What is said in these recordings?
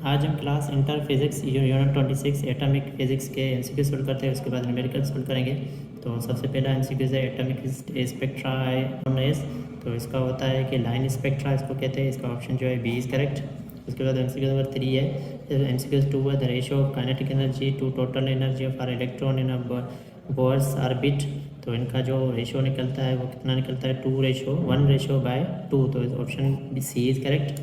आज हम class inter physics unit 26 atomic physics के एमसीक्यू सोल्व करते हैं, उसके बाद न्यूमेरिकल सोल्व करेंगे। तो सबसे पहला एमसीक्यू है एटॉमिक स्पेक्ट्रा नोन। तो इसका होता है कि लाइन स्पेक्ट्रा इसको कहते हैं, इसका ऑप्शन जो है बी इज़ करेक्ट। उसके बाद एमसीक्यू नंबर 3 है, एमसीक्यू 2 है the ratio of kinetic energy to total energy of our electron in Bohr's orbit. तो इनका जो रेशियो निकलता है वो कितना निकलता है, 1:1/2। तो option C is correct.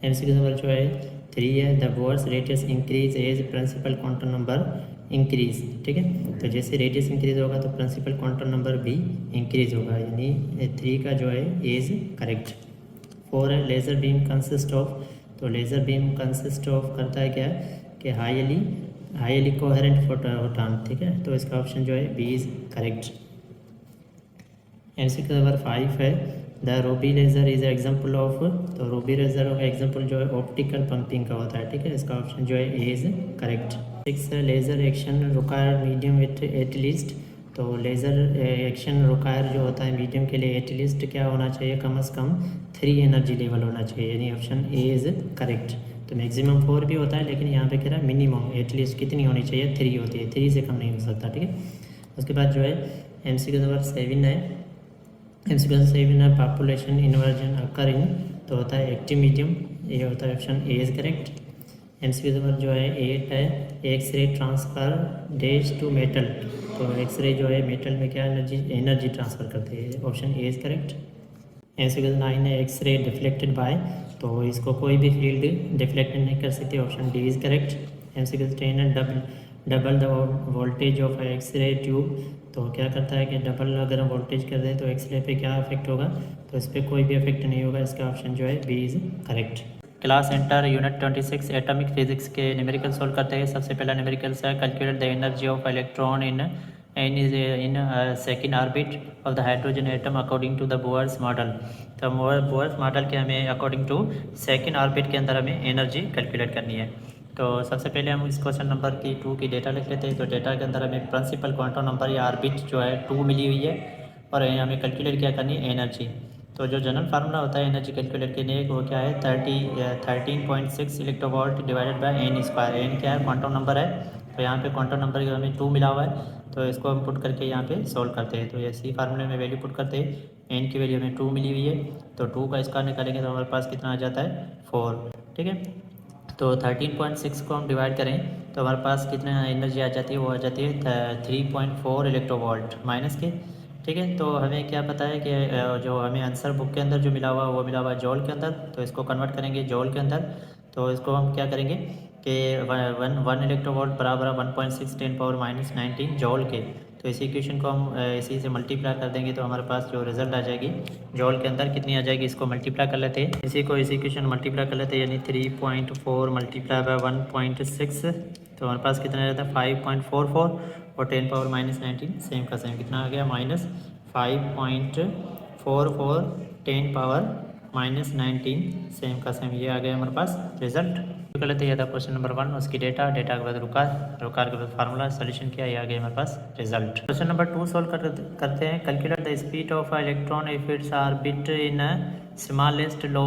MCQ number जो है 3 है the Bohr's radius increase as principal quantum number increase. ठीक है, तो जैसे रेडियस इंक्रीज होगा तो प्रिंसिपल क्वांटम नंबर भी इंक्रीज होगा, यानी 3 का जो है इज करेक्ट। 4 है लेज़र बीम कंसिस्ट ऑफ। तो लेज़र बीम कंसिस्ट ऑफ करता है क्या कि हाईली कोहेरेंट फोटॉन। ठीक है, तो इसका ऑप्शन जो है B is correct. MCQ number 5 है the ruby laser is example of. तो रूबी लेज़र का एग्जाम्पल जो है ऑप्टिकल पंपिंग का होता है। ठीक है, इसका ऑप्शन जो है ए इज़ करेक्ट। 6 है laser action require medium with at least. तो लेज़र एक्शन रिक्वायर जो होता है मीडियम के लिए एटलीस्ट क्या होना चाहिए, कम से कम 3 एनर्जी लेवल होना चाहिए, यानी ऑप्शन ए इज़ करेक्ट। तो मैक्सिमम 4 भी होता है, लेकिन यहाँ पे कह रहा है मिनिमम एटलीस्ट कितनी होनी चाहिए, 3 होती है, 3 से कम नहीं हो सकता। ठीक है, उसके बाद जो है एमसीक्यू नंबर 7 है एमसीक्यू 7 है पॉपुलेशन इन्वर्जन अकर इन। तो होता है एक्टिव मीडियम, ये होता है option A is correct. MCQ number जो है 8 है X-ray transfer dash to metal. तो एक्सरे जो है मेटल में क्या एनर्जी ट्रांसफ़र करते हैं, option A is correct. MCQ 9 है एक्सरे डिफ्लेक्टेड बाय। तो इसको कोई भी फील्ड डिफ्लेक्ट नहीं कर सकती, option D is correct. MCQ 10 है double the voltage of X-ray tube. तो क्या करता है कि डबल अगर हम वोल्टेज कर दें तो एक्सरे पे क्या इफेक्ट होगा, तो इस पर कोई भी इफेक्ट नहीं होगा, इसका ऑप्शन जो है B is correct. Class enter unit 26 atomic physics के न्यूमेरिकल सोल्व करते हैं। सबसे पहला न्यूमेरिकल है calculate the energy of electron in second orbit of the hydrogen atom according to the Bohr's model. तो बोर्स मॉडल के हमें अकॉर्डिंग टू सेकेंड ऑर्बिट के अंदर हमें एनर्जी कैलकुलेट करनी है। तो सबसे पहले हम इस क्वेश्चन नंबर की 2 की डेटा लिख लेते हैं। तो डेटा के अंदर हमें प्रिंसिपल क्वांटम नंबर या ऑर्बिट जो है 2 मिली हुई है, और हमें कैलकुलेट क्या करनी है, एनर्जी। तो जो जनरल फार्मूला होता है एनर्जी कैलकुलेट करने का वो क्या है, 13.6 electrovolt divided by N square. N क्या है, क्वांटम नंबर है, तो यहाँ पे क्वांटम नंबर हमें 2 मिला हुआ है, तो इसको हम पुट करके यहाँ पे सोल्व करते हैं। तो इसी फार्मूले में वैल्यू पुट करते हैं, एन की वैल्यू हमें 2 मिली हुई है, तो 2 का स्क्वायर निकालेंगे तो हमारे पास कितना आ जाता है, 4। ठीक है, तो 13.6 को हम डिवाइड करें तो हमारे पास कितना एनर्जी आ जाती है, वो आ जाती है 3.4 इलेक्ट्रोवोल्ट माइनस के। ठीक है, तो हमें क्या पता है कि जो हमें आंसर बुक के अंदर जो मिला हुआ वो मिला हुआ जॉल के अंदर, तो इसको कन्वर्ट करेंगे जॉल के अंदर। तो इसको हम क्या करेंगे कि वन इलेक्ट्रोवोल्ट बराबर 1.6 10⁻⁻19 जॉल के। तो इसी इक्वेशन को हम इसी से मल्टीप्लाई कर देंगे तो हमारे पास जो रिजल्ट आ जाएगी जॉल के अंदर कितनी आ जाएगी, इसको मल्टीप्लाई कर लेते हैं, इसी को इसी इक्वेशन मल्टीप्लाई कर लेते हैं, यानी 3.4 मल्टीप्लाई बाय 1.6, तो हमारे पास कितना रहता है 5.44, और 10⁻⁻19 सेम का सेम कितना आ गया, -5.44 10⁻⁻19 सेम का सेम, ये आ गया हमारे पास रिजल्ट। तो कर लेते हैं था क्वेश्चन नंबर 1, उसकी डेटा के बाद रुकार के बाद फार्मूला सोल्यूशन किया, ये आ गया हमारे पास रिजल्ट। क्वेश्चन नंबर 2 सॉल्व करते हैं। Calculate the speed of electron if its orbit in smallest low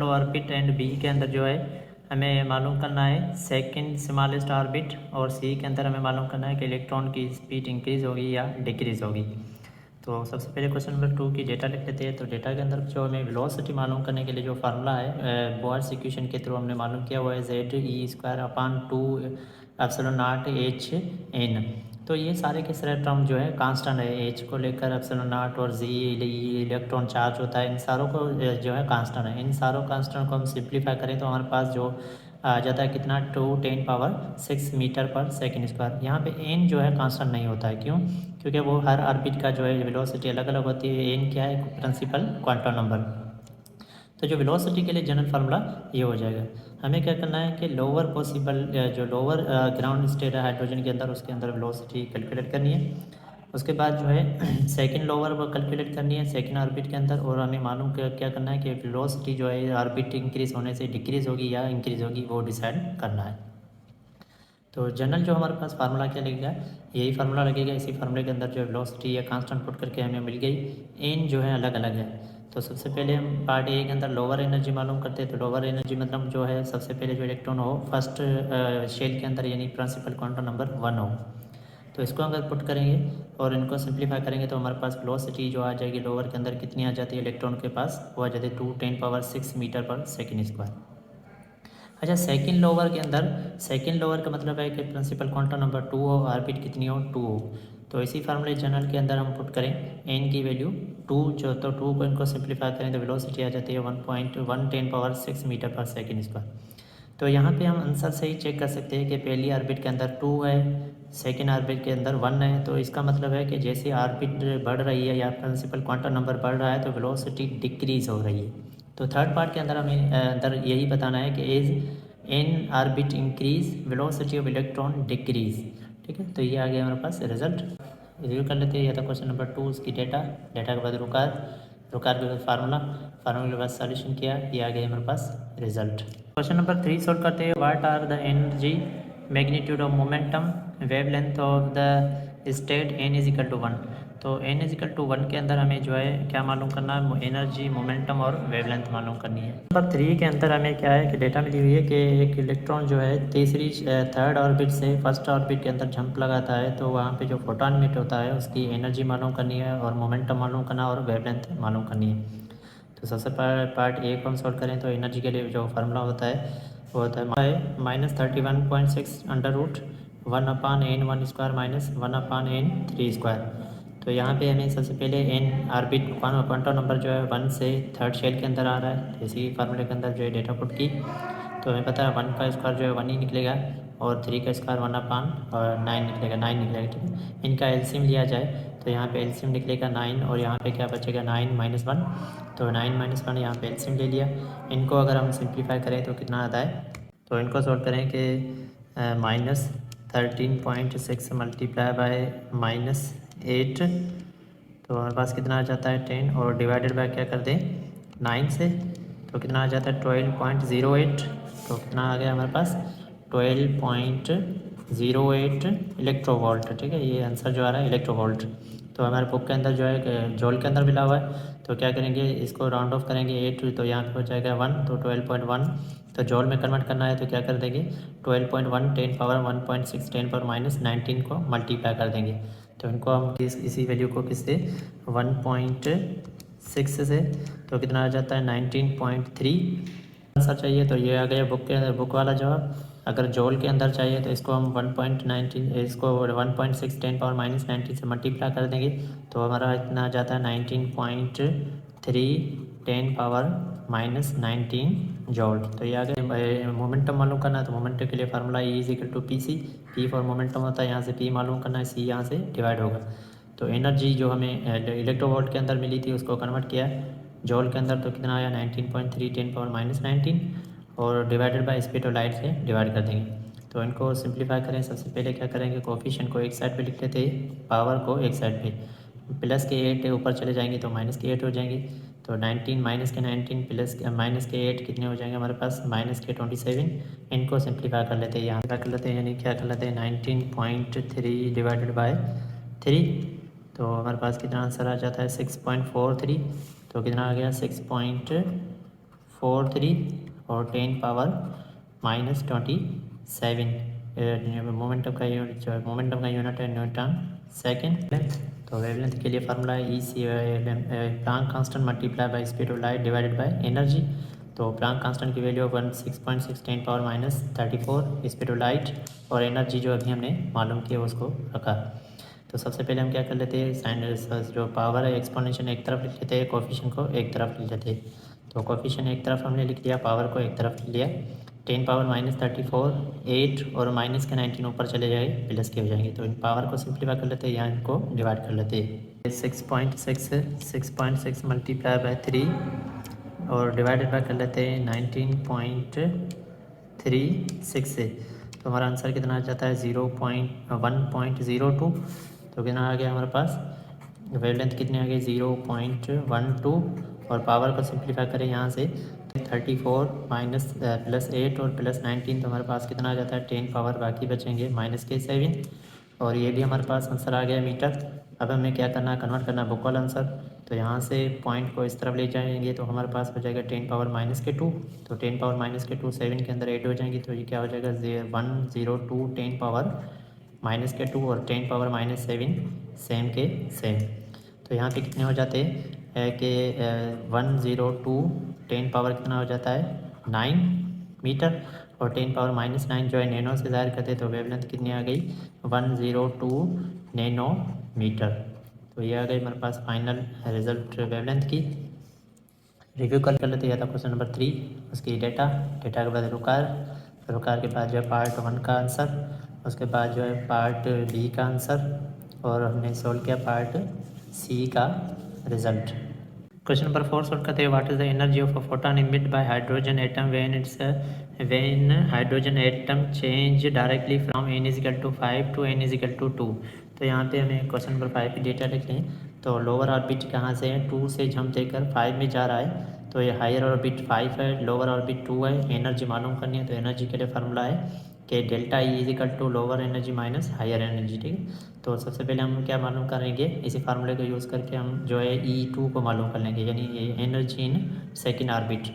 orbit and B के अंदर जो है हमें मालूम करना है सेकंड स्मॉलेस्ट ऑर्बिट, और सी के अंदर हमें मालूम करना है कि इलेक्ट्रॉन की स्पीड इंक्रीज होगी या डिक्रीज होगी। तो सबसे पहले क्वेश्चन नंबर 2 की डेटा लिख लेते हैं। तो डेटा के अंदर जो हमें वेलोसिटी मालूम करने के लिए जो फार्मूला है बोर्स इक्वेशन के थ्रू हमने मालूम किया हुआ है ZE²/2ε0HN। तो ये सारे के सारे टर्म जो है कांस्टेंट है, H को लेकर ε0 और Z इलेक्ट्रॉन चार्ज होता है, इन सारों को जो है कांस्टेंट है। इन सारों कांस्टेंट को हम सिंप्लीफाई करें तो हमारे पास जो आ जाता है कितना 2×10⁻6 मीटर पर सेकेंड स्क्वायर। यहाँ पे एन जो है कांस्टेंट नहीं होता है, क्यों, क्योंकि वो हर ऑर्बिट का जो है वेलोसिटी अलग अलग होती है। एन क्या है, प्रिंसिपल क्वांटम नंबर। तो जो वेलोसिटी के लिए जनरल फार्मूला ये हो जाएगा। हमें क्या करना है कि लोअर पॉसिबल जो लोअर ग्राउंड स्टेट है हाइड्रोजन के अंदर, उसके अंदर वेलोसिटी कैलकुलेट करनी है। उसके बाद जो है सेकंड लोअर वो कैलकुलेट करनी है सेकंड ऑर्बिट के अंदर, और हमें मालूम क्या करना है कि वेलोसिटी जो है ऑर्बिट इंक्रीज होने से डिक्रीज होगी या इंक्रीज होगी, वो डिसाइड करना है। तो जनरल जो हमारे पास फार्मूला क्या लगेगा, यही फार्मूला लगेगा। इसी फार्मूले के अंदर जो वेलोसिटी या कांस्टेंट पुट करके हमें मिल गई, एन जो है अलग अलग है। तो सबसे पहले हम पार्ट ए के अंदर लोअर एनर्जी मालूम करते हैं। तो लोअर एनर्जी मतलब जो है सबसे पहले जो इलेक्ट्रॉन हो फर्स्ट शेल के अंदर यानी प्रिंसिपल क्वांटम नंबर 1 हो। तो इसको अगर पुट करेंगे और इनको सिंप्लीफाई करेंगे तो हमारे पास वेलोसिटी जो आ जाएगी लोअर के अंदर कितनी आ जाती है इलेक्ट्रॉन के पास, वो आ जाती है 2×10⁻6 मीटर पर सेकेंड स्क्वायर। अच्छा, सेकंड लोअर के अंदर, सेकंड लोअर का मतलब है कि प्रिंसिपल क्वांटम नंबर 2 हो, ऑर्बिट कितनी हो 2 हो। तो इसी फार्मूले जनरल के अंदर हम पुट करें एन की वैल्यू 2 जो, तो 2 को इनको सिंप्लीफाई करें तो वेलोसिटी आ जाती है 1.110⁻6 मीटर पर सेकेंड स्क्वायर। तो यहाँ पे हम आंसर से ही चेक कर सकते हैं कि पहली ऑर्बिट के अंदर 2 है, सेकेंड ऑर्बिट के अंदर 1 है। तो इसका मतलब है कि जैसे ऑर्बिट बढ़ रही है या प्रिंसिपल क्वांटम नंबर बढ़ रहा है तो वेलोसिटी डिक्रीज हो रही है। तो थर्ड पार्ट के अंदर हमें अंदर यही बताना है कि as N orbit increase velocity of electron decrease. ठीक है, तो ये आ गया हमारे पास रिजल्ट। रिव्यू कर लेते हैं। यह था क्वेश्चन नंबर 2, उसकी डेटा के बाद रुकार के बाद फार्मूला के बाद सॉल्यूशन किया, ये आ गया हमारे पास रिजल्ट। क्वेश्चन नंबर 3 सॉल्व करते हैं। What are the energy magnitude of momentum wavelength of the state n is equal to 1। तो n इज इक्वल टू 1 के अंदर हमें जो है क्या मालूम करना है, एनर्जी मोमेंटम और वेवलेंथ मालूम करनी है। नंबर 3 के अंदर हमें क्या है कि डेटा मिली हुई है कि एक इलेक्ट्रॉन जो है थर्ड ऑर्बिट से फर्स्ट ऑर्बिट के अंदर जंप लगाता है, तो वहाँ पे जो फोटॉन मिट होता है उसकी एनर्जी मालूम करनी है और मोमेंटम मालूम करना और वेवलेंथ मालूम करनी है। तो सबसे पार्ट ए को हम सॉल्व करें तो एनर्जी के लिए जो फार्मूला होता है वो होता है -31.6 √1/n1² माइनस 1/n3²। तो यहाँ पे हमें सबसे पहले एन ऑर्बिट क्वांटम नंबर जो है 1 से थर्ड शेल के अंदर आ रहा है, इसी फार्मूले के अंदर जो है डेटा पुट की तो हमें पता है 1 का स्क्वायर जो है 1 ही निकलेगा और 3 का स्क्वायर 1/9 निकलेगा, 9 निकलेगा। ठीक है, इनका एलसीएम लिया जाए तो यहाँ पे एलसीएम निकलेगा 9 और यहाँ पे क्या बचेगा 9 - 1। तो 9 - 1 यहाँ पे एलसीएम ले लिया। इनको अगर हम सिंप्लीफाई करें तो कितना आता है, तो इनको सॉल्व करें कि -13.6 मल्टीप्लाई बाय -8, तो हमारे पास कितना आ जाता है 10 और डिवाइडेड बाय क्या कर दें 9 से, तो कितना आ जाता है 12.08। तो कितना आ गया हमारे पास 12.08 इलेक्ट्रोवोल्ट। ठीक है, ये आंसर जो आ रहा है इलेक्ट्रोवोल्ट। तो हमारे बुक के अंदर जो है जॉल के अंदर मिला हुआ है, तो क्या करेंगे इसको राउंड ऑफ करेंगे 8, तो यहाँ पे हो जाएगा 1, तो 12.1। तो जॉल में कन्वर्ट करना है तो क्या कर देंगे 12.1 10⁻1.6 10⁻−19 को मल्टीप्लाई कर देंगे। तो इनको हम इसी वैल्यू को किससे 1.6 से, तो कितना आ जाता है 19.3 आंसर चाहिए। तो ये आ गया बुक के अंदर बुक वाला जवाब। अगर जॉल के अंदर चाहिए तो इसको हम 1.19 इसको 1.6 10⁻−19 से मल्टीप्लाई कर देंगे तो हमारा इतना आ जाता है 19.3 10⁻−19 जॉल। तो ये आ गया मोमेंटम मालूम करना है, तो मोमेंटम के लिए formula E is equal to PC। P for momentum होता है, यहाँ से P मालूम करना है, C यहाँ से डिवाइड होगा। तो एनर्जी जो हमें इलेक्ट्रोवोल्ट के अंदर मिली थी उसको कन्वर्ट किया जॉल के अंदर, तो कितना आया 19.3 10⁻−19 और divided by speed of light से डिवाइड कर देंगे। तो इनको सिंप्लीफाई करें। सबसे पहले क्या करेंगे कोफिशिएंट को एक साइड पे लिख लेते हैं, पावर को एक साइड पे, प्लस के 8 ऊपर चले जाएंगे तो माइनस के 8 हो जाएंगे। तो 19 माइनस के 19 प्लस माइनस के 8 कितने हो जाएंगे हमारे पास माइनस के 27। इनको सिंप्लीफाई कर लेते हैं, यहाँ क्या कर लेते हैं यानी क्या कर लेते हैं 19.3 डिवाइडेड बाय 3, तो हमारे पास कितना आंसर आ जाता है 6.43। तो कितना आ गया 6.43 और 10⁻−27। मोमेंटम का यूनिट जो है मोमेंटम का यूनिट है न्यूटन सेकेंड। तो वेवलेंथ के लिए फार्मूला है E C Planck constant multiply by speed of light divided by energy. तो प्लांक कांस्टेंट की वैल्यू 6.6 10⁻−34 स्पीड ऑफ लाइट और एनर्जी जो अभी हमने मालूम किया उसको रखा। तो सबसे पहले हम क्या कर लेते हैं साइन जो पावर है एक्सपोनेंशियल एक तरफ लिख लेते हैं, कोफिशिएंट को एक तरफ लिख लेते हैं। तो कोफिशिएंट एक तरफ हमने लिख लिया, पावर को एक तरफ लिख लिया। 10⁻−34 8 और माइनस के 19 ऊपर चले जाए प्लस के हो जाएंगे। तो इन पावर को सिंप्लीफाई कर लेते हैं, यहाँ इनको डिवाइड कर लेते हैं। 6.6 मल्टीप्लाई बाय 3 और डिवाइडेड बाय कर लेते हैं 19.36 से। तो हमारा आंसर कितना आ जाता है 1.02। तो कितना आ गया हमारे पास वेवलेंथ कितनी आ गई 0.12 और पावर को सिंप्लीफाई करें यहाँ से 34 माइनस प्लस 8 और प्लस 19, तो हमारे पास कितना आ जाता है 10 पावर बाकी बचेंगे माइनस के 7 और ये भी हमारे पास आंसर आ गया मीटर। अब हमें क्या करना है कन्वर्ट करना है बुक वाला आंसर। तो यहाँ से पॉइंट को इस तरफ ले जाएंगे तो हमारे पास हो जाएगा 10⁻⁻²। तो 10⁻², 7 के अंदर 8 हो जाएंगी, तो ये क्या हो जाएगा 102 10⁻⁻² और 10⁻⁻7 सेम के सेम। तो यहाँ पे कितने हो जाते हैं कि 102 10 पावर कितना हो जाता है 9 मीटर, और 10⁻⁻9 जो है नैनो से ज़ाहिर करते तो वेवलेंथ कितनी आ गई 102 नैनो मीटर। तो ये आ गई हमारे पास फाइनल रिजल्ट वेवलेंथ की। रिव्यू कर लेते हैं। था क्वेश्चन नंबर 3, उसकी डेटा के बाद रुकार के बाद जो है पार्ट 1 का आंसर, उसके बाद जो है पार्ट बी का आंसर, और हमने सोल्व किया पार्ट सी का रिजल्ट। क्वेश्चन नंबर 4 सोल्व करते हैं। What is the energy of a photon emit bye hydrogen atom when hydrogen atom change directly from n=5 to n=2। तो यहाँ पे हमें क्वेश्चन नंबर 5 की डेटा लिख लें। तो लोअर ऑर्बिट कहाँ से है 2 से जंप देकर 5 में जा रहा है, तो ये हायर ऑर्बिट 5 है, लोअर ऑर्बिट 2 है। एनर्जी मालूम करनी है, तो एनर्जी के लिए फार्मूला है कि delta E lower energy minus higher energy. ठीक है, तो सबसे पहले हम क्या मालूम करेंगे, इसी फार्मूले को यूज़ करके हम जो है E2 को मालूम कर लेंगे, यानी एनर्जी इन सेकेंड ऑर्बिट।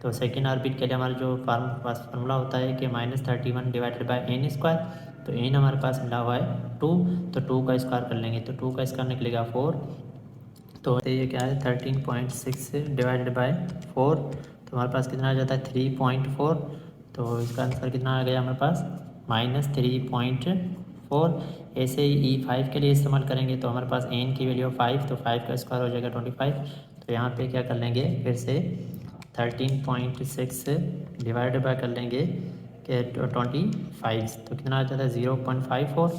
तो सेकेंड ऑर्बिट के लिए हमारा जो फार्मूला होता है कि -31 डिवाइडेड बाय n²। तो n हमारे पास मिला हुआ है 2, तो 2 का स्क्वायर कर लेंगे, तो 2 का स्क्वायर निकलेगा 4। तो ये क्या है 13.6 डिवाइडेड बाय 4, तो हमारे पास कितना आ जाता है 3.4। तो इसका आंसर कितना आ गया हमारे पास -3.4। ऐसे ही E5 के लिए इस्तेमाल करेंगे तो हमारे पास n की वैल्यू 5, तो 5 का स्क्वायर हो जाएगा 25। तो यहाँ पे क्या कर लेंगे फिर से 13.6 डिवाइड बाय कर लेंगे कि 25, तो कितना आ जाता है 0.54।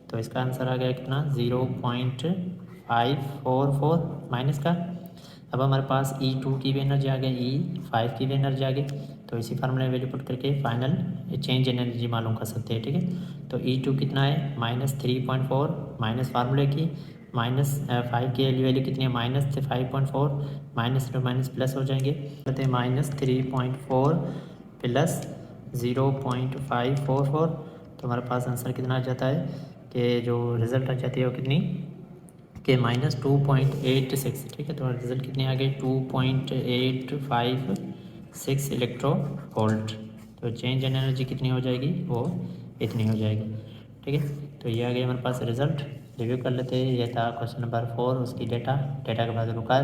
तो इसका आंसर आ गया कितना 0.544 माइनस का। अब हमारे पास E2 की भी एनर्जी आ गई, E5 की भी एनर्जी आ गई, तो इसी फार्मूले में वैल्यू पुट करके फाइनल चेंज एनर्जी मालूम कर सकते हैं। ठीक है, तो E2 कितना है -3.4 माइनस फार्मूले की -5 की वैल्यू कितनी है -5.4, माइनस टू माइनस प्लस हो जाएंगे, कहते हैं -3.4 प्लस 0.544। तो हमारे पास आंसर कितना आ जाता है कि जो रिज़ल्ट आ जाती है वो कितनी के -2.86। ठीक है, तो रिजल्ट कितनी आ गई 2.856 इलेक्ट्रो वोल्ट। तो चेंज इन एनर्जी कितनी हो जाएगी वो इतनी हो जाएगी। ठीक है, तो ये आ गया हमारे पास रिजल्ट। रिव्यू कर लेते हैं। ये था क्वेश्चन नंबर 4, उसकी डेटा के बाद रुकार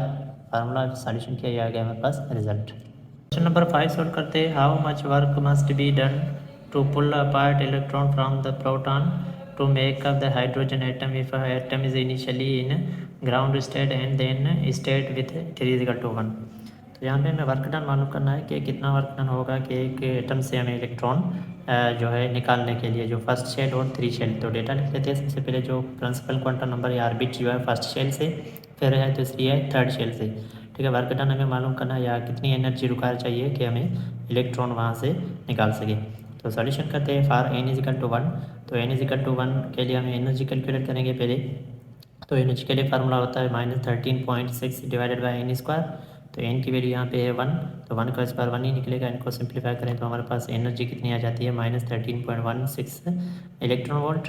फार्मूला सॉल्यूशन किया, ये आ गया हमारे पास रिजल्ट। क्वेश्चन नंबर 5 सोल्व करते हैं। How much work must be done to pull apart electron from the proton to make up the hydrogen atom if a atom is initially in ground state and then state with 3=1। तो यहाँ पे हमें work done मालूम करना है कि कितना work done होगा कि एक एटम से हमें इलेक्ट्रॉन जो है निकालने के लिए, जो फर्स्ट शेल और 3 शेल। तो डेटा लिख लेते हैं। सबसे पहले जो प्रिंसिपल क्वांटम नंबर या ऑर्बिट जो है फर्स्ट शेल से, फिर है दूसरी है थर्ड शेल से। ठीक है, वर्क डन हमें मालूम करना है या कितनी एनर्जी रिक्वायर चाहिए कि हमें इलेक्ट्रॉन वहाँ से निकाल सके। तो सॉल्यूशन करते हैं फॉर n=1। तो n=1 के लिए हमें एनर्जी कैलकुलेट करेंगे पहले। तो एनर्जी के लिए फार्मूला होता है -13.6 डिवाइडेड बाय n²। तो n की वैल्यू यहाँ पे है 1, तो 1 का स्क्वायर 1 ही निकलेगा। इनको सिंप्लीफाई करें तो हमारे पास एनर्जी कितनी आ जाती है -13.16 इलेक्ट्रॉन वोल्ट।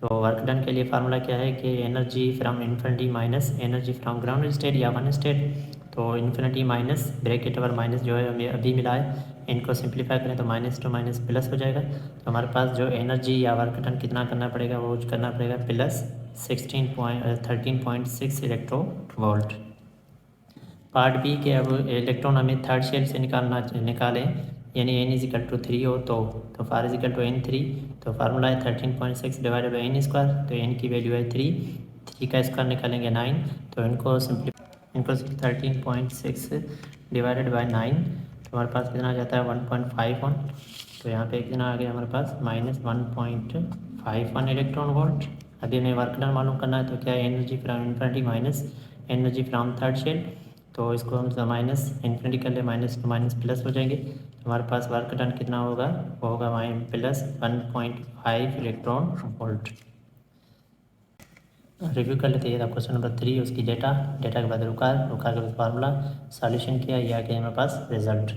तो वर्क डन के लिए फार्मूला क्या है कि energy from infinity minus energy from ground state या वन स्टेट। तो इन्फिनिटी माइनस ब्रैकेट और माइनस जो है हमें अभी मिला है, इनको सिंप्लीफाई करें तो माइनस टू माइनस प्लस हो जाएगा। तो हमारे पास जो एनर्जी या वर्क डन कितना करना पड़ेगा वो करना पड़ेगा plus 13.6 electro volt. Part B के अब इलेक्ट्रॉन हमें थर्ड शेल से निकालें, यानी n=3 हो तो फार n3। तो फार्मूला है 13.6 डिवाइडेड बाई n²। तो n की वैल्यू है 3 का स्क्वायर निकालेंगे 9। तो इनको 13.6 डिवाइडेड बाई 9, तो हमारे पास कितना आ जाता है 1.51। तो यहाँ पे कितना आ गया हमारे पास -1.51 इलेक्ट्रॉन वोल्ट। अभी हमें वर्क डन मालूम करना है, तो क्या है energy from infinity minus energy from third shell. तो इसको हम माइनस इन्फिनिटी कर ले, माइनस टू माइनस प्लस हो जाएंगे। तो हमारे पास वर्क डन कितना होगा वो होगा प्लस 1.5 इलेक्ट्रॉन वोल्ट। रिव्यू कर लेते हैं। क्वेश्चन नंबर 3, उसकी डेटा के बाद रुकार के बाद फार्मूला सॉल्यूशन किया, यह आ गया हमारे पास रिजल्ट।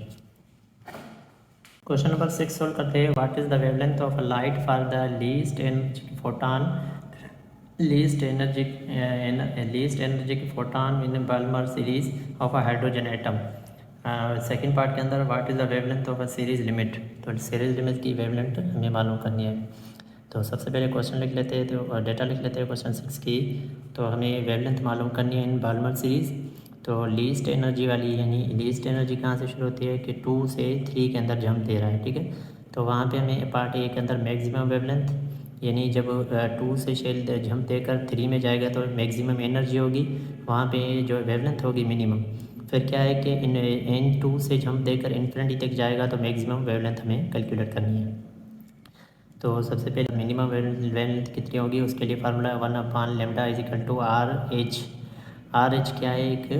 क्वेश्चन नंबर 6 सोल्व करते हैं। What is the wavelength of light for the least energy photon least energetic photon in Balmer series of a hydrogen atom. Second part के अंदर what is the wavelength of a series limit, तो series limit की wavelength हमें मालूम करनी है। तो सबसे पहले क्वेश्चन लिख लेते हैं, तो डेटा लिख लेते हैं क्वेश्चन 6 की। तो हमें वेवलेंथ मालूम करनी है इन बाल्मर सीरीज़। तो लीस्ट एनर्जी वाली, यानी लीस्ट एनर्जी कहाँ से शुरू होती है कि 2 से 3 के अंदर जंप दे रहा है, ठीक है। तो वहाँ पे हमें पार्ट ए के अंदर मैक्सिमम वेवलेंथ, यानी जब 2 से शेल जंप देकर 3 में जाएगा तो मैक्सिमम एनर्जी होगी, वहाँ पे जो वेवलेंथ होगी मिनिमम। फिर क्या है कि N2 से जंप देकर इन्फिनिटी तक जाएगा तो मैक्सिमम वेवलेंथ हमें कैलकुलेट करनी है। तो सबसे पहले मिनिमम वेवलेंथ कितनी होगी, उसके लिए formula 1/λ is equal to RH। RH क्या है, एक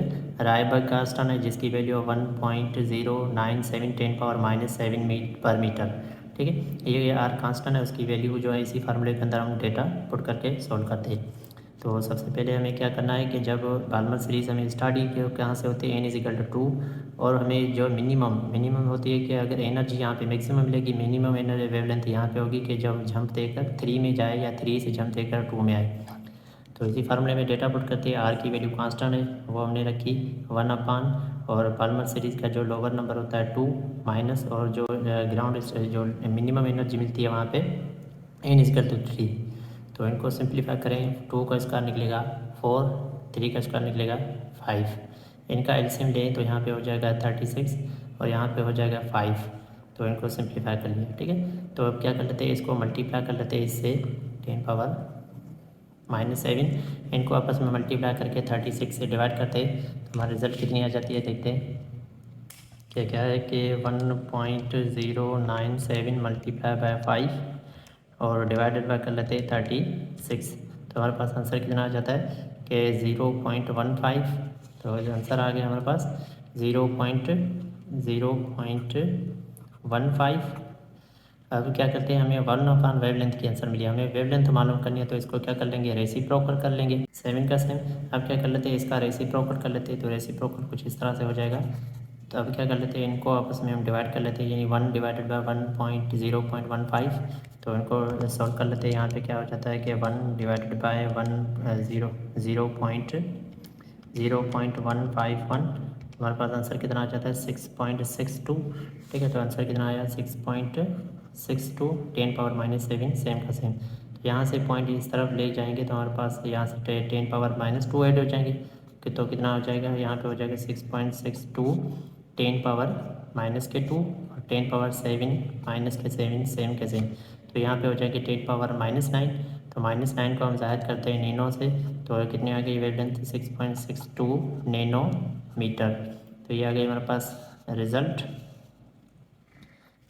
रायबर्ग कांस्टेंट है जिसकी वैल्यू 1.097 10⁻⁷ पर मीटर, ठीक है। ये R कांस्टेंट है, उसकी वैल्यू जो है इसी फार्मूले के अंदर हम डेटा पुट करके सॉल्व करते हैं। तो सबसे पहले हमें क्या करना है कि जब बाल्मर सीरीज़ हमें स्टार्ट ही कहाँ से होती है, n=2, और हमें जो मिनिमम होती है कि अगर एनर्जी यहाँ पे मैक्सिमम मिलेगी, मिनिमम एनर्जी वेवलेंथ यहाँ पे होगी कि जब जंप देकर 3 में जाए या 3 से जंप देकर 2 में आए। तो इसी फार्मूले में डेटा पुट करते हैं। आर की वैल्यू कांस्टेंट है वो हमने रखी 1/, और बाल्मर सीरीज़ का जो लोअर नंबर होता है 2 माइनस, और जो ग्राउंड जो मिनिमम एनर्जी मिलती है वहाँ पे n=3। तो इनको सिंप्लीफाई करें, 2 का स्क्वायर निकलेगा 4, 3 का स्क्वायर निकलेगा 5। इनका एलसीएम लें तो यहाँ पे हो जाएगा 36 और यहाँ पे हो जाएगा 5। तो इनको सिंप्लीफाई कर लिया, ठीक है। तो अब क्या कर लेते हैं, इसको मल्टीप्लाई कर लेते हैं इससे 10⁻⁷। इनको आपस में मल्टीप्लाई करके 36 से डिवाइड करते हैं तो हमारा रिजल्ट कितनी आ जाती है, देखते हैं। क्या है कि 1.097 मल्टीप्लाई बाय 5 और डिवाइडेड बाय कर लेते हैं 36। तो हमारे पास आंसर कितना आ जाता है कि 0.15। तो आंसर आ गया हमारे पास 0.015। अब क्या करते हैं, हमें 1/, वेवलेंथ की आंसर मिली, हमें वेवलेंथ मालूम करनी है तो इसको क्या कर लेंगे, रेसिप्रोकल कर लेंगे 7 का 7। अब क्या कर लेते हैं, इसका रेसिप्रोकल कर लेते हैं, तो रेसिप्रोकल कुछ इस तरह से हो जाएगा। तो अब क्या कर लेते हैं, इनको आपस में हम डिवाइड कर लेते हैं, यानी 1/1.015। तो इनको सॉल्व कर लेते हैं। यहाँ पे क्या हो जाता है कि 1/0.0.151, हमारे पास आंसर कितना आ जाता है 6.62, ठीक है। तो आंसर कितना आया 6.62 10⁻⁷, सेम का सेम। तो यहाँ से पॉइंट इस तरफ ले जाएंगे तो हमारे पास यहाँ से 10⁻² ऐड हो जाएंगे, तो कितना हो जाएगा, यहाँ पे हो जाएगा 6.62 10⁻⁻² और 10⁻⁷ सेम के सेम। तो यहाँ पे हो जाएगी 10⁻⁹। तो -9 को हम ज़ाहिर करते हैं नैनो से, तो कितनी आ गई वेवलेंथ 6.62 नैनोमीटर। तो ये आ गई हमारे पास रिजल्ट।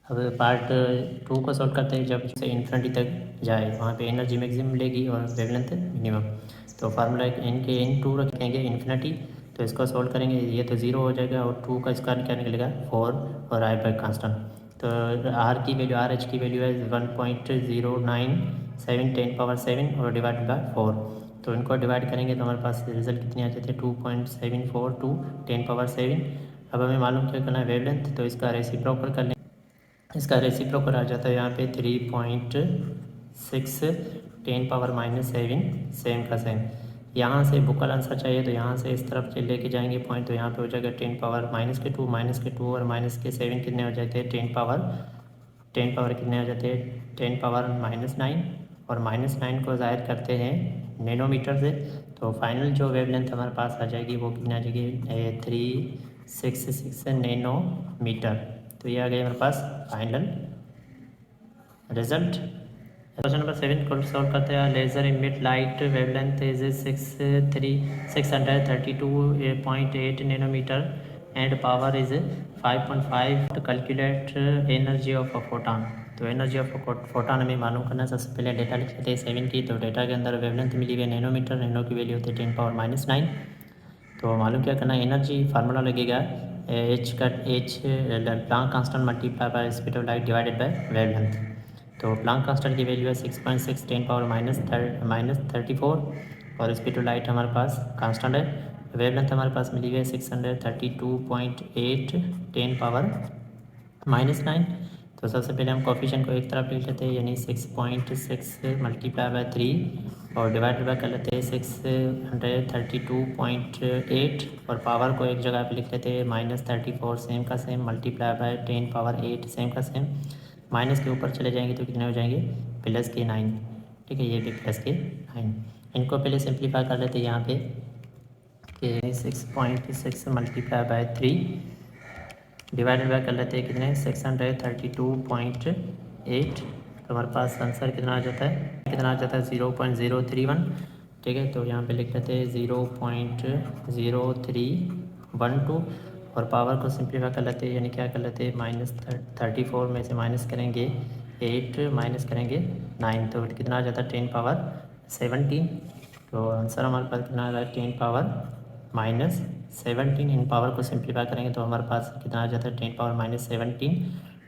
अब पार्ट 2 को सॉल्व करते हैं, जब से इन्फिनिटी तक जाए वहाँ पे एनर्जी मैक्सिमम मिलेगी और वेवलेंथ मिनिमम। तो फार्मूला n2 रखेंगे इन्फिनिटी, तो इसको सॉल्व करेंगे, ये तो 0 हो जाएगा और 2 का स्क्वायर क्या निकलेगा 4 और रायबर्ग कांस्टेंट। तो आर की वैल्यू, RH की वैल्यू है 1.097 10⁻⁷ और डिवाइड बाय 4। तो इनको डिवाइड करेंगे तो हमारे पास रिजल्ट कितनी आ जाती है 2.742 10⁻⁷। अब हमें मालूम क्या करना है वेवलेंथ, तो इसका रेसिप्रोकल कर लेंगे। इसका रेसिप्रोकल आ जाता है यहाँ पे 3.6 10⁻⁷, सेम का सेम। यहाँ से बुकल आंसर चाहिए तो यहाँ से इस तरफ से लेके जाएंगे पॉइंट, तो यहाँ पे हो जाएगा 10⁻⁻², -2 और -7 कितने हो जाते हैं 10 पावर कितने हो जाते हैं 10⁻⁹, और -9 को ज़ाहिर करते हैं नैनोमीटर से। तो फाइनल जो वेवलेंथ हमारे पास आ जाएगी वो कितनी आ जाएगी 366 नैनोमीटर। तो ये आ गया हमारे पास फाइनल रिजल्ट। क्वेश्चन नंबर 7 को सॉल्व करते हैं। Laser emit light wavelength is 632.8 nanometer and power is 5.5। To calculate energy of a photon. तो एनर्जी ऑफ अ फोटॉन हमें मालूम करना है। सबसे पहले डेटा लिख लेते हैं 7 की। तो डेटा के अंदर वेवलेंथ मिली हुई है नैनोमीटर, नैनो की वैल्यू होती है 10⁻⁹। तो मालूम क्या करना है, एनर्जी फार्मूला लगेगा H Planck constant multiply by speed of light divided bye wavelength. तो प्लांक कांस्टेंट की वैल्यू है 6.6 10⁻⁻34 और स्पीड ऑफ लाइट हमारे पास कांस्टेंट है। वेवलेंथ हमारे पास मिली हुई है 632.8 10⁻⁹। तो सबसे पहले हम कोफिशिएंट को एक तरफ लिख लेते हैं, यानी 6.6 मल्टीप्लाई बाय 3 और डिवाइडेड बाय कर लेते हैं 632.8 और पावर को एक जगह पे लिख लेते हैं -34 सेम का same multiply by 10 power 8 same का सेम। माइनस के ऊपर चले जाएंगे तो कितने हो जाएंगे +9। ठीक है, ये भी +9। इनको पहले सिंप्लीफाई कर लेते हैं यहाँ पे कि 6.6 मल्टीप्लाई बाय 3 डिवाइडेड बाय कर लेते हैं कितने 632.8। तो हमारे पास आंसर कितना आ जाता है 0.031। ठीक है, तो यहाँ पे लिख लेते हैं 0.0312 और पावर को सिंप्लीफाई कर लेते हैं, यानी क्या कर लेते हैं -34 में से माइनस करेंगे 8 माइनस करेंगे 9, तो कितना आ जाता है 10 पावर 17। तो आंसर हमारे पास कितना आ रहा है 10 पावर -17। इन पावर को सिंप्लीफाई करेंगे तो हमारे पास कितना आ जाता है 10 पावर -17।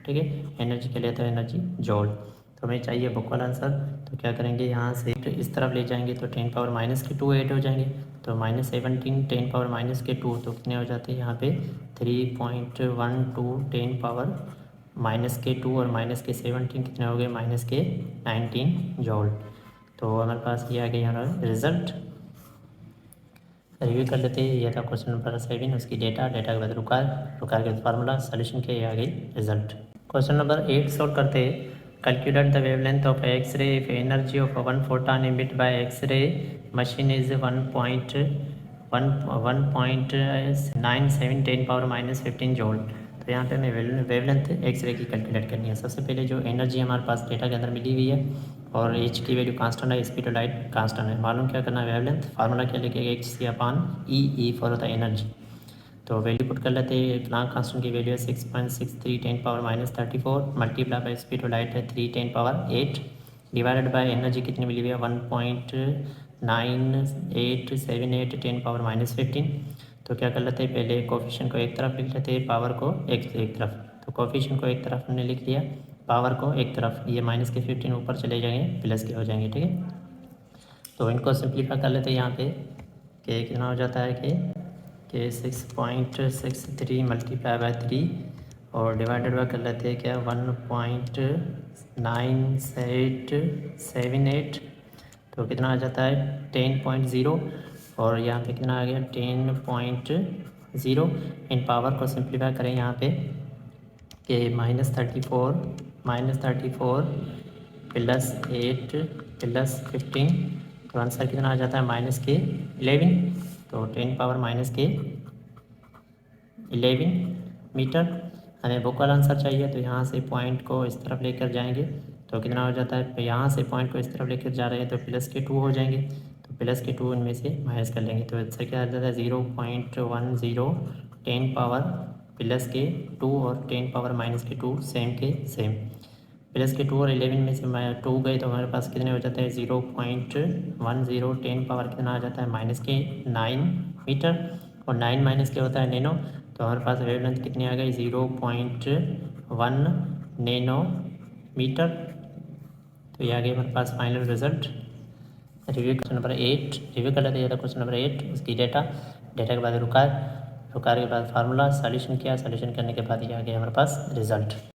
ठीक है, एनर्जी के लिए तो एनर्जी जॉल। तो हमें चाहिए बुक वाला आंसर, तो क्या करेंगे यहाँ से तो इस तरफ ले जाएंगे तो 10 पावर -2 ऐड हो जाएंगे, तो -17 10 पावर -2 तो कितने हो जाते हैं यहाँ पे 3.12 10 पावर -2 और -17 कितने हो गए -19 जॉल। तो हमारे पास ये आ गया यहाँ रिजल्ट। रिव्यू कर लेते हैं, यह था क्वेश्चन नंबर 7, उसकी डेटा के बाद रुकार के बाद फार्मूला सोल्यूशन के आ गई रिजल्ट। क्वेश्चन नंबर 8 सॉल्व करते हैं। Calculate the wavelength of X-ray if energy of 1 photon emit by X-ray machine is 1.97 10 power -15 joule. तो यहाँ पे हमें वेवलेंथ एक्स-रे की कैलकुलेट करनी है। सबसे पहले जो एनर्जी हमारे पास डेटा के अंदर मिली हुई है और एच की वैल्यू कांस्टेंट है, स्पीड ऑफ लाइट कांस्टेंट है, मालूम क्या करना है वेवलेंथ, फार्मूला क्या लिखेगा HC/E फॉर द एनर्जी। तो वैल्यू पुट कर लेते हैं, प्लांक कांस्टेंट की वैल्यू है 6.63 10 power -34 multiply by speed of light है 3 10 पावर 8 डिवाइडेड बाय एनर्जी कितनी मिली हुई है 1.9878 10 पावर -15। तो क्या कर लेते हैं पहले कोफिशिएंट को एक तरफ लिख लेते हैं, पावर को एक तरफ। तो कोफिशिएंट को एक तरफ हमने लिख लिया, पावर को एक तरफ, ये -15 ऊपर चले जाएंगे प्लस के हो जाएंगे। ठीक है, तो इनको सिंप्लीफाई कर लेते हैं यहाँ पे कि कितना हो जाता है कि 6.63 मल्टीप्लाई बाय 3 और डिवाइडेड बाय कर लेते हैं क्या 1.9878। तो कितना आ जाता है 10.0 और यहाँ पे कितना आ गया 10.0। इन पावर को सिंप्लीफाई करें यहाँ पे कि -34 +8 +15, तो आंसर कितना आ जाता है -11। तो 10 पावर -11 मीटर। हमें बुक वाला आंसर चाहिए, तो यहाँ से पॉइंट को इस तरफ लेकर जाएंगे तो कितना हो जाता है, यहाँ से पॉइंट को इस तरफ लेकर जा रहे हैं तो +2 हो जाएंगे, तो +2 इनमें से माइनस कर लेंगे तो आंसर क्या आ जाता है 0.10 10 पावर +2 और 10 पावर -2 सेम के सेम। +2 और 11 में से 2 गए तो हमारे पास कितने हो जाते हैं 0.10 10 पावर कितना आ जाता है -9 मीटर और 9 माइनस के होता है नैनो, तो हमारे पास वेवलेंथ कितनी आ गई 0.1 नैनो मीटर। तो ये आ गया हमारे पास final result. Review question number 8 review कर लेते हैं, क्वेश्चन नंबर 8 उसकी डेटा के बाद रुकार के बाद फार्मूला सॉल्यूशन किया, सॉल्यूशन करने के बाद ये आ गया हमारे पास रिजल्ट।